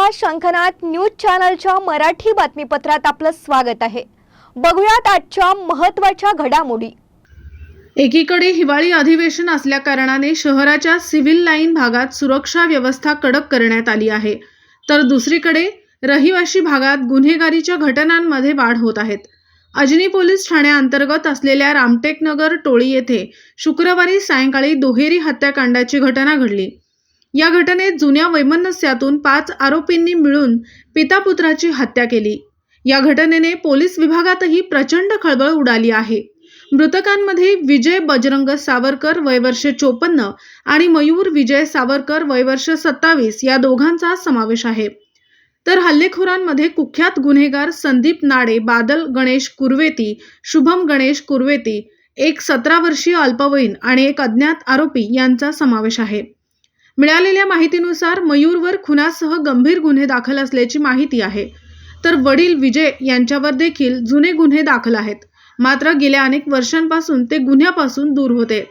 नमस्कार, शंखनाद न्यूज चॅनलच्या मराठी बातमीपत्रात आपलं स्वागत आहे। बघूयात आजच्या महत्त्वाच्या घडामोडी। एकीकडे हिवाळी अधिवेशन असल्या कारणाने शहराच्या सिव्हिल लाईन भागात सुरक्षा व्यवस्था कडक करण्यात आली आहे, तर दुसरीकडे रहिवासी भागात गुन्हेगारीच्या घटनांमध्ये वाढ होत आहेत। अजनी पोलीस ठाण्याअंतर्गत असलेल्या रामटेकनगर टोळी येथे शुक्रवारी सायंकाळी दुहेरी हत्याकांडाची घटना घडली। या घटनेत जुन्या वैमनस्यातून 5 आरोपींनी मिळून पिता-पुत्राची हत्या केली। या घटनेने पोलीस विभागातही प्रचंड खळबळ उडाली आहे। मृतकांमध्ये विजय बजरंग सावरकर वय वर्ष 54 आणि मयूर विजय सावरकर वय वर्ष 27 या दोघांचा समावेश आहे। तर हल्लेखोरांमध्ये कुख्यात गुन्हेगार संदीप नाडे, बादल गणेश कुरवेती, शुभम गणेश कुरवेती, एक 17 वर्षीय अल्पवयीन आणि एक अज्ञात आरोपी यांचा समावेश आहे। मिळालेल्या माहितीनुसार मयूरवर खुनासह गंभीर गुन्हे दाखल असल्याची माहिती आहे, तर वडील विजय यांच्यावर देखील जुने गुन्हे दाखल आहेत। मात्र गेल्या अनेक वर्षांपासून ते गुन्ह्यापासून दूर होते।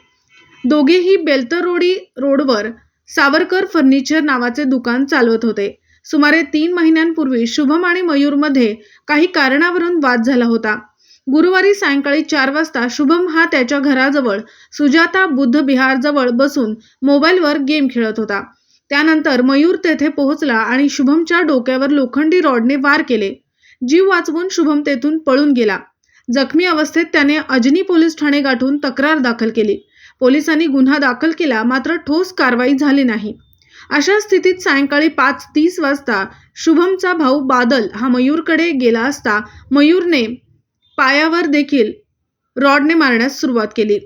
दोघेही बेलतरोडी रोडवर सावरकर फर्निचर नावाचे दुकान चालवत होते। सुमारे 3 महिन्यांपूर्वी शुभम आणि मयूरमध्ये काही कारणावरून वाद झाला होता। गुरुवारी सायंकाळी 4 वाजता शुभम हा त्याच्या घराजवळ सुजाता बुद्ध विहार जवळ बसून मोबाईलवर गेम खेळत होता। त्यानंतर मयूर तेथे पोहोचला आणि शुभमच्या डोक्यावर लोखंडी रॉडने वार केले। जीव वाचवून शुभम तेथून पळून गेला। जखमी अवस्थेत त्याने अजनी पोलीस ठाणे गाठून तक्रार दाखल केली। पोलिसांनी गुन्हा दाखल केला, मात्र ठोस कारवाई झाली नाही। अशा स्थितीत सायंकाळी 5:30 वाजता शुभमचा भाऊ बादल हा मयूरकडे गेला असता मयूरने पायावर देखील रॉडने मारण्यास सुरुवात केली।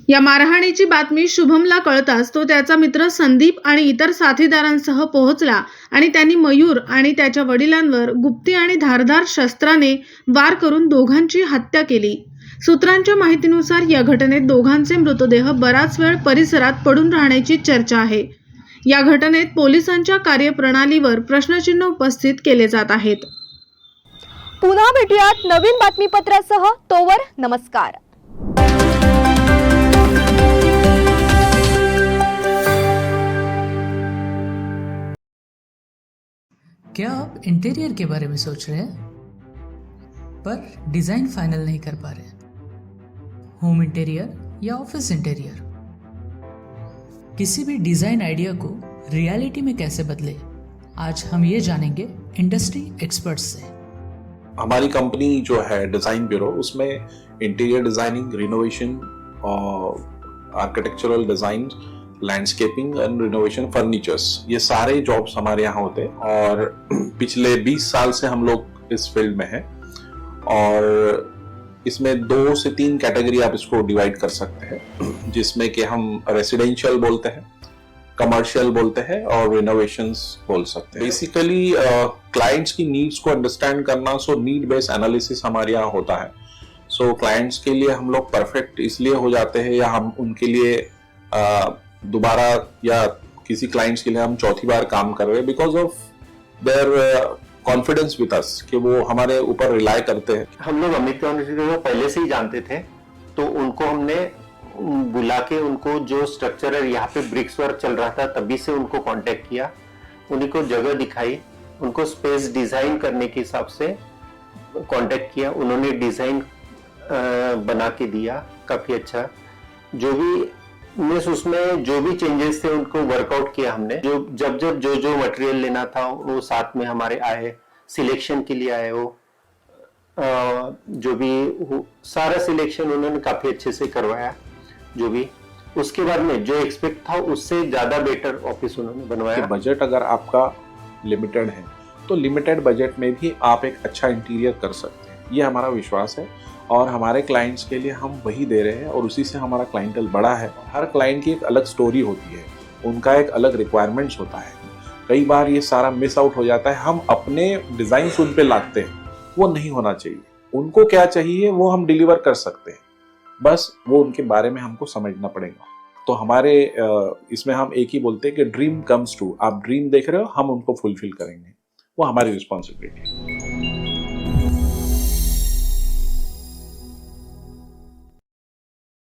या मारहाणीची बातमी शुभमला कळताच तो त्याचा मित्र संदीप आणि इतर साथीदारांसह पोहोचला आणि त्यांनी मयूर आणि त्याच्या वडिलांवर गुप्ती आणि धारदार शस्त्राने वार करून दोघांची हत्या केली। सूत्रांच्या माहितीनुसार या घटनेत दोघांचे मृतदेह बराच वेळ परिसरात पडून राहण्याची चर्चा आहे। या घटनेत पोलिसांच्या कार्यप्रणालीवर प्रश्नचिन्ह उपस्थित केले जात आहेत। पुन्हा भेटूयात नवीन बातमीपत्रासह, तोवर नमस्कार। क्या आप इंटीरियर के बारे में सोच रहे हैं पर डिज़ाइन फाइनल नहीं कर पा रहे? होम इंटीरियर या ऑफिस इंटीरियर, किसी भी डिज़ाइन आइडिया को रियलिटी में कैसे बदले, आज हम ये जानेंगे इंडस्ट्री एक्सपर्ट्स से। हमारी कंपनी जो है डिज़ाइन ब्यूरो, उसमें interior designing, renovation, architectural design, landscaping end renovation, furnitures, ये सारे जॉब्स हमारे यहाँ होते हैं। और पिछले 20 साल से हम लोग इस फील्ड में हैं। और इसमें 2 से 3 कैटेगरी आप इसको डिवाइड कर सकते हैं, जिसमें कि हम रेसिडेंशियल बोलते हैं, कमर्शियल बोलते हैं और रिनोवेशंस बोल सकते हैं। बेसिकली क्लाइंट्स की नीड्स को अंडरस्टैंड करना, सो नीड बेस्ड एनालिसिस हमारे यहाँ होता है। सो क्लाइंट्स के लिए हम लोग परफेक्ट इसलिए हो जाते हैं, या हम उनके लिए दोबारा, या किसी क्लाइंट्स के लिए हम चौथी बार काम कर रहे हैं because of their confidence with us, कि वो हमारे ऊपर रिलाई करते हैं। हम लोग अमित को पहले से ही जानते थे, तो उनको हमने बुला के उनको जो स्ट्रक्चरल यहाँ पे ब्रिक्स वर्क चल रहा था तभी से उनको कांटेक्ट किया, उन्हीं को जगह दिखाई, उनको स्पेस डिजाइन करने के हिसाब से कांटेक्ट किया। उन्होंने डिजाइन बना के दिया काफी अच्छा। जो भी उसमें जो भी चेंजेस थे उनको वर्कआउट किया हमने। जब जो मटेरियल लेना था वो साथ में हमारे आए, सिलेक्शन के लिए आए। वो जो भी सारा सिलेक्शन उन्होंने काफी अच्छे से करवाया। जो भी उसके बाद में जो एक्सपेक्ट था उससे ज्यादा बेटर ऑफिस उन्होंने बनवाया। बजट अगर आपका लिमिटेड है तो लिमिटेड बजट में भी आप एक अच्छा इंटीरियर कर सकते हैं, ये हमारा विश्वास है। और हमारे क्लाइंट्स के लिए हम वही दे रहे हैं और उसी से हमारा क्लाइंटल बड़ा है। हर क्लाइंट की एक अलग स्टोरी होती है, उनका एक अलग रिक्वायरमेंट्स होता है। कई बार ये सारा मिस आउट हो जाता है, हम अपने डिज़ाइन उन पे लाते हैं, वो नहीं होना चाहिए। उनको क्या चाहिए वो हम डिलीवर कर सकते हैं, बस वो उनके बारे में हमको समझना पड़ेगा। तो हमारे इसमें हम एक ही बोलते हैं कि ड्रीम कम्स ट्रू। आप ड्रीम देख रहे हो, हम उनको फुलफिल करेंगे, वो हमारी रिस्पॉन्सिबिलिटी है।